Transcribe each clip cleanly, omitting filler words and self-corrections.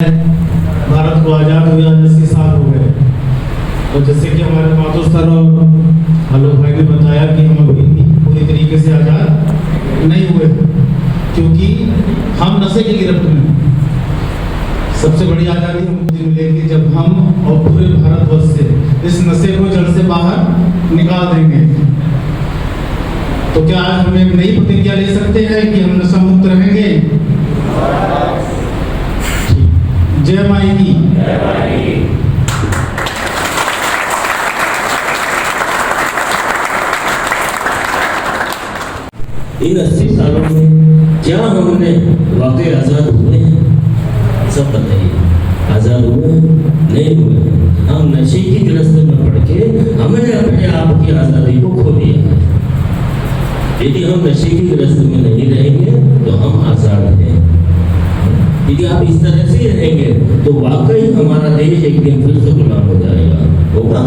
भारत को आज़ाद हुए आज 80 साल हो गए। और जैसे कि हमारे मातोश्तर और आलोक भाई ने बताया कि हम अभी भी पूरी तरीके से आज़ाद नहीं हुए, क्योंकि हम नशे की गिरफ्त में। सबसे बड़ी आज़ादी हमको मिलेगी जब हम और पूरे भारतवर्ष से इस नशे को जड़ से बाहर निकाल देंगे। तो क्या आज हम एक नई प्रतिज्ञा ले सकते हैं कि हम नशा मुक्त रहेंगे? जय माई की। इन 80 सालों में क्या हमने वाकई आज़ाद हुए हैं? सब बताइए, आज़ाद हुए नहीं हुए? हम नशे की ग्रस्त में पड़ के हमने अपने आप की आज़ादी को खो दिया है। यदि हम नशे की ग्रस्त में नहीं रहेंगे तो हम आज़ाद हैं। यदि आप इस तरह से ही रहेंगे तो वाकई हमारा देश एक दिन फिर से गुलाम हो जाएगा। होगा?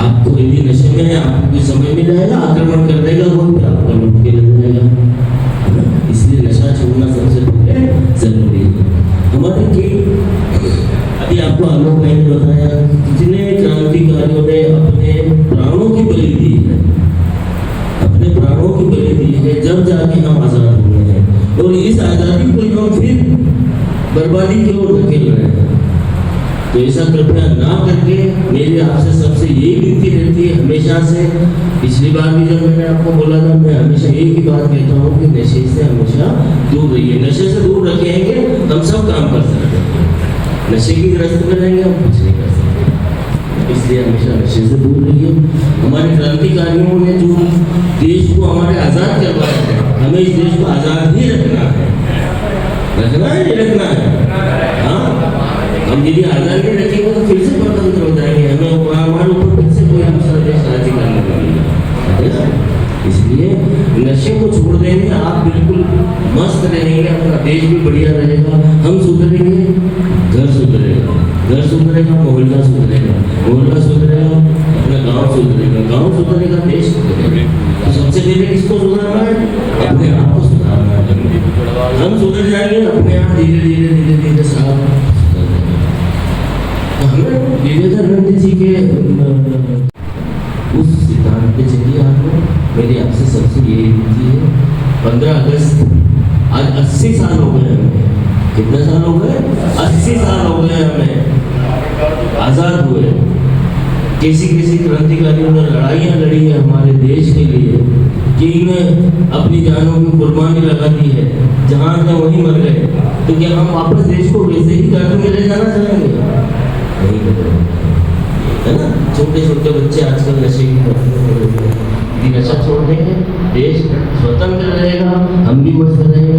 आपको यदि नशे में आपको समय मिल जाएगा, आक्रमण कर देगा वो, फिर आपको लूट के ले जाएगा। इसलिए नशा छोड़ना सबसे पहले जरूरी है। हमारे की अभी आपको आलोक भाई ने बताया कितने क्रांतिकारियों ने अपने प्राणों की बलि दी है, अपने प्राणों की बलि दी है, जब जाके हम आज़ाद हुए हैं। और इस आज़ादी को हम फिर बर्बादी की ओर धकेल रहे हैं। तो ऐसा कृपया ना करके मेरी आपसे सबसे यही विनती रहती है हमेशा से। पिछली बार भी जब मैंने आपको बोला था, मैं हमेशा एक ही बात कहता हूँ कि नशे से हमेशा दूर रहिए। नशे से दूर रखेंगे हम सब काम कर सकते हैं, नशे की ग्रस्त में रहेंगे हम कुछ नहीं कर सकते। इसलिए हमेशा नशे से दूर रहिए। हमारे क्रांतिकारियों ने जो देश को हमारे आज़ाद करवाया है, हमें इस देश को आज़ाद ही रखना है। रखना है, रखना है। हाँ, हम यदि आज़ाद नहीं रखेंगे तो फिर से स्वतंत्र हो जाएंगे। हमें हमारे ऊपर फिर से कोई दूसरा देश राज्य करने लगेगा। इसलिए नशे को छोड़ देंगे, आप बिल्कुल मस्त रहेंगे, अपना देश भी बढ़िया रहेगा। हम सुधरेंगे, घर सुधरेगा, घर सुधरेगा, मोहल्ला सुधरेगा, मोहल्ला सुधरेगा, अपना गांव सुधरेगा, गांव सुधरेगा, देश सुधरेगा। तो सबसे पहले किसको सुधारना है? अपने आप को सुधारना है। हम सुधर जाएंगे अपने आप, धीरे धीरे धीरे धीरे सब हमें विवेकानंद जी के उस सिद्धांत पे चलिए। आपको मेरी आपसे सबसे यही विनती है, 15 अगस्त आज 80 साल हो गए हमें। कितने साल हो गए? 80 साल हो गए हमें आज़ाद हुए। कैसी कैसी क्रांतिकारियों ने लड़ाइयाँ लड़ी है हमारे देश के लिए, जिनमें अपनी जानों की कुर्बानी लगा दी है, जहाँ थे वहीं मर गए। तो क्या हम वापस देश को वैसे ही घाटों में ले जाना चाहेंगे? नहीं है ना। छोटे छोटे बच्चे आजकल नशे की नशा छोड़ देंगे, देश स्वतंत्र रहेगा, हम भी मस्त रहेंगे,